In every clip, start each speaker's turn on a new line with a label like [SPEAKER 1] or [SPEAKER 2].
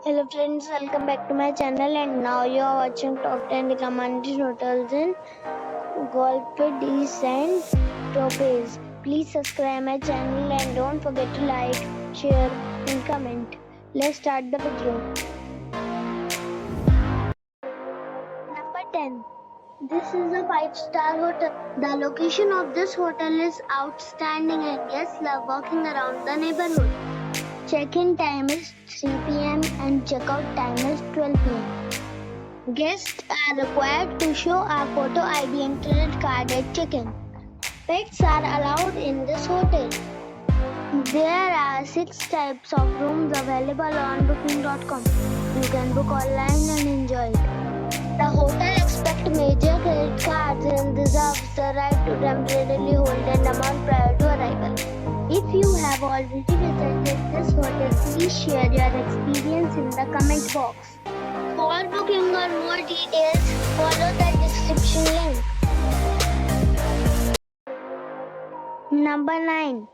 [SPEAKER 1] Hello friends, welcome back to my channel and now you are watching top 10 recommended hotels in Golfe de Saint-Tropez. Please subscribe my channel and don't forget to like, share and comment. Let's start the video. Number 10. This is a 5-star hotel. The location of this hotel is outstanding and guests love walking around the neighborhood. Check-in time is 3 p.m. and check-out time is 12 p.m. Guests are required to show a photo ID and credit card at check-in. Pets are allowed in this hotel. There are 6 types of rooms available on booking.com. You can book online and enjoy it. The hotel expects major credit cards and reserves the right to temporarily hold an amount prior to arrival. If you have already visited this hotel, please share your experience in the comment box. For booking or more details, follow the description link. Number 9.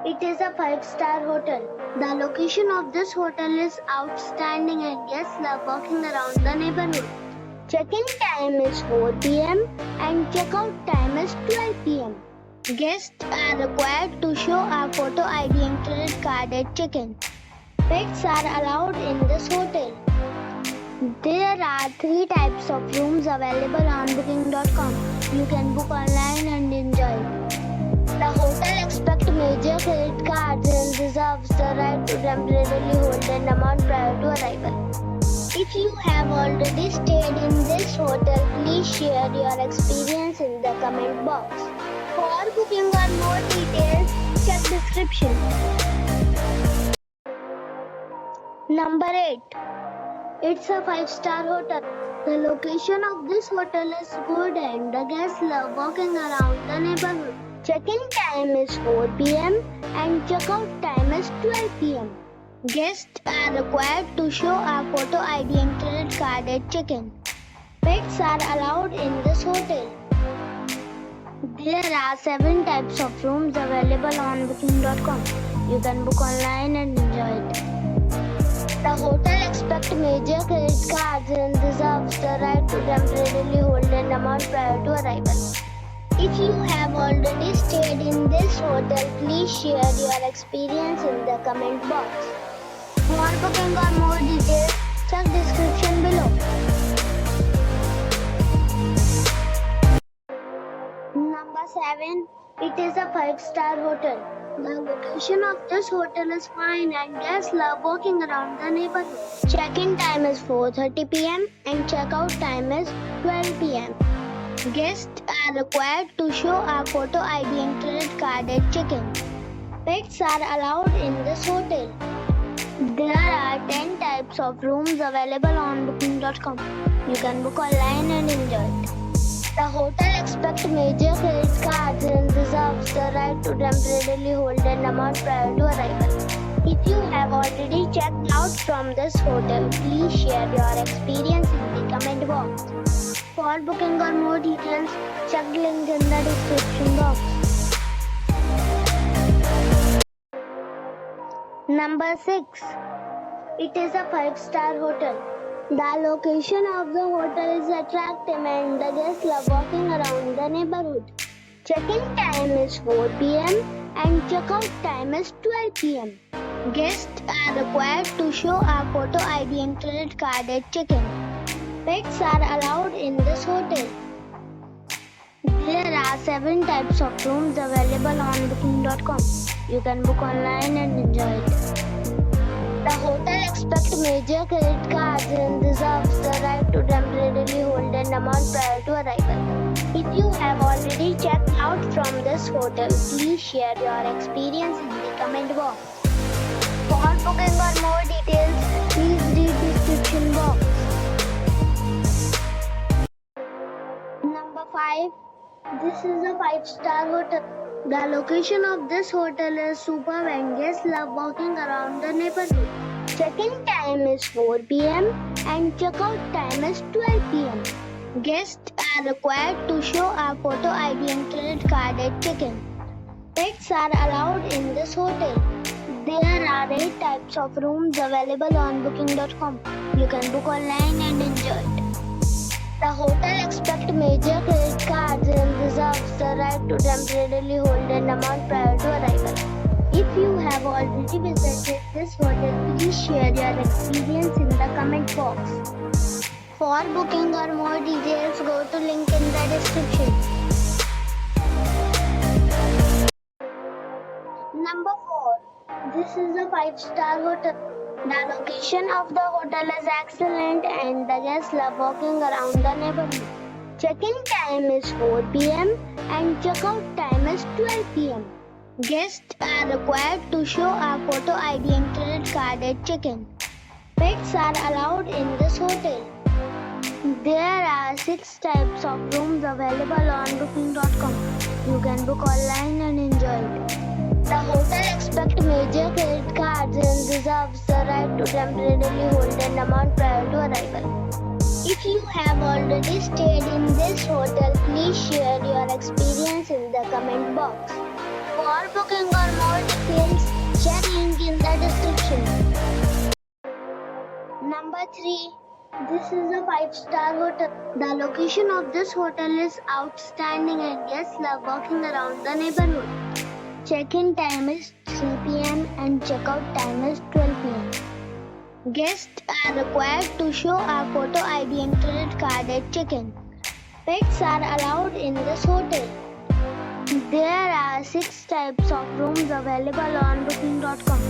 [SPEAKER 1] It is a 5-star hotel. The location of this hotel is outstanding and guests love walking around the neighborhood. Check-in time is 4 p.m. and check-out time is 12 p.m. Guests are required to show a photo ID and credit card at check-in. Pets are allowed in this hotel. There are 3 types of rooms available on booking.com. You can book online and enjoy it. The hotel expects major credit cards and reserves the right to temporarily hold an amount prior to arrival. If you have already stayed in this hotel, please share your experience in the comment box. For booking or more details, check description. Number 8. It's a 5-star hotel. The location of this hotel is good and the guests love walking around the neighborhood. Check-in time is 4 p.m. and check-out time is 12 p.m. Guests are required to show a photo ID and credit card at check-in. Pets are allowed in this hotel. There are 7 types of rooms available on booking.com. You can book online and enjoy it. The hotel expects major credit cards and reserves the right to temporarily hold an amount prior to arrival. If you have already stayed in this hotel, please share your experience in the comment box. For booking or more details, check description below. Number 7. It is a 5-star hotel. The location of this hotel is fine and guests love walking around the neighborhood. Check-in time is 4:30 p.m. and check-out time is 12 p.m. Guests are required to show a photo ID and credit card at check-in. Pets are allowed in this hotel. There are 10 types of rooms available on booking.com. You can book online and enjoy it. The hotel expects major credit cards and reserves the right to temporarily hold an amount prior to arrival. If you have already checked out from this hotel, please share your experience in the comment box. For booking or more details, check the link in the description box. Number 6. It is a 5-star hotel. The location of the hotel is attractive and the guests love walking around the neighborhood. Check-in time is 4 p.m. and check-out time is 12 p.m. Guests are required to show a photo ID and credit card at check-in. Pets are allowed in this hotel. There are 7 types of rooms available on booking.com. You can book online and enjoy it. The hotel expects major credit cards and reserves the right to temporarily hold an amount prior to arrival. If you have already checked out from this hotel, please share your experience in the comment box. For booking or more details, please read description box. Number 5. This is a 5-star hotel. The location of this hotel is superb and guests love walking around the neighborhood. Check-in time is 4 p.m. and check-out time is 12 p.m. Guests are required to show a photo ID and credit card at check-in. Pets are allowed in this hotel. There are 8 types of rooms available on booking.com. You can book online and enjoy it. The hotel expects major credit cards and reserves the right to temporarily hold an amount prior to arrival. If you have already visited this hotel, please share your experience in the comment box. For booking or more details, go to link in the description. Number 4. This is a 5-star hotel. The location of the hotel is excellent and the guests love walking around the neighborhood. Check-in time is 4 p.m. and check-out time is 12 p.m. Guests are required to show a photo ID and credit card at check-in. Pets are allowed in this hotel. There are 6 types of rooms available on booking.com. You can book online and enjoy it. The hotel expects major credit cards and reserves the right to temporarily hold an amount prior to arrival. If you have already stayed in this hotel, please share your experience in the comment box. For booking or more details, check link in the description. Number 3. This is a 5-star hotel. The location of this hotel is outstanding and guests love walking around the neighborhood. Check-in time is 3 p.m. and check-out time is 12 p.m. Guests are required to show a photo ID and credit card at check-in. Pets are allowed in this hotel. There are 6 types of rooms available on booking.com.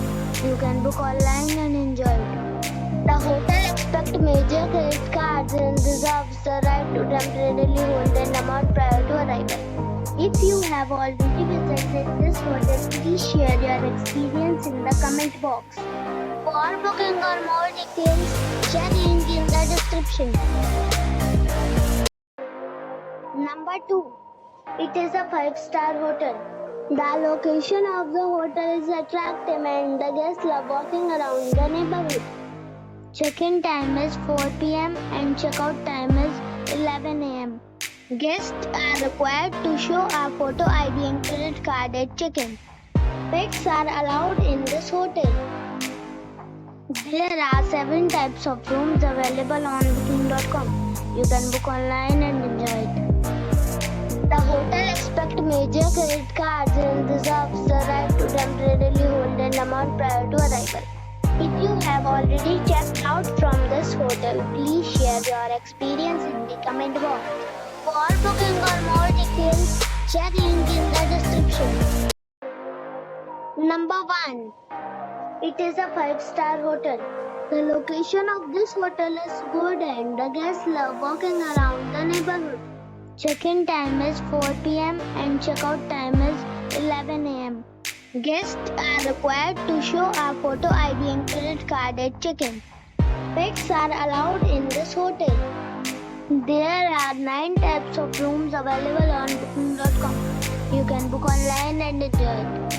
[SPEAKER 1] You can book online and enjoy it. The hotel expects major credit cards and reserves the right to temporarily hold an amount prior to arrival. If you have already visited this hotel, please share your experience in the comment box. For booking or more details, check link in the description. Number 2. It is a 5-star hotel. The location of the hotel is attractive and the guests love walking around the neighborhood. Check-in time is 4 p.m. and check-out time is 11 a.m. Guests are required to show a photo ID and credit card at check-in. Pets are allowed in this hotel. There are 7 types of rooms available on booking.com. You can book online and enjoy it. The hotel expects major credit cards and reserves the right to temporarily hold an amount prior to arrival. If you have already checked out from this hotel, please share your experience in the comment box. For booking or more details, check link in the description. Number 1. It is a 5-star hotel. The location of this hotel is good and the guests love walking around the neighborhood. Check-in time is 4 p.m. and check-out time is 11 a.m. Guests are required to show a photo ID and credit card at check-in. Pets are allowed in this hotel. There are 9 types of rooms available on booking.com. You can book online and enjoy it.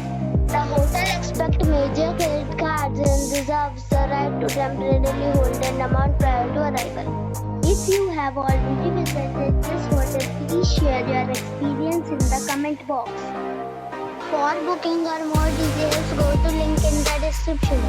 [SPEAKER 1] The hotel expects major credit cards and reserves the right to temporarily hold an amount prior to arrival. If you have already visited this hotel, please share your experience in the comment box. For booking or more details, go to link in the description.